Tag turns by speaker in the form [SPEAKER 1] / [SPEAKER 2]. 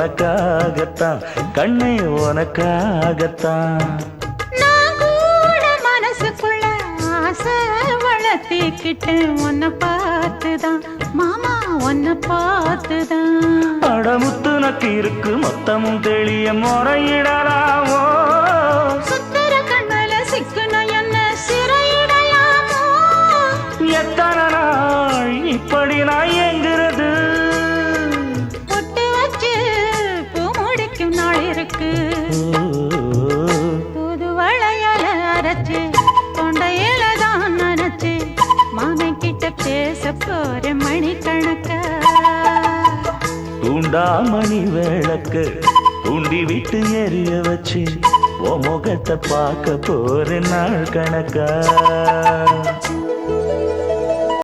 [SPEAKER 1] உனக்காகத்தான் கண்ணே உனக்காகத்தான்
[SPEAKER 2] நான் கூட மனசுக்குள்ள ஆசை வளர்த்திக்கிட்டு உன்னை பார்த்துதான் மாமா உன்னை பார்த்துதான்
[SPEAKER 1] அடமுத்து நக்கு இருக்கு மொத்தமும் தெளிய முறையிடலாமோ
[SPEAKER 2] சுத்தர கண்ணல சிக்குன என்ன சிறையிடலாமோ
[SPEAKER 1] எத்தனை நாள் இப்படி நான் எங்கிறது
[SPEAKER 2] பொட்டு வச்சு பூ முடிக்கும் நாள் இருக்கு புது வளையல அரைச்சு தொண்டையில தான் நினைச்சு மாமன் கிட்ட பேச போற மணிக்கணக்கா
[SPEAKER 1] தூண்டாமணி விளக்கு தூண்டி விட்டு எரிய வச்சு உன் முகத்தை பார்க்க போற நாள் கணக்கா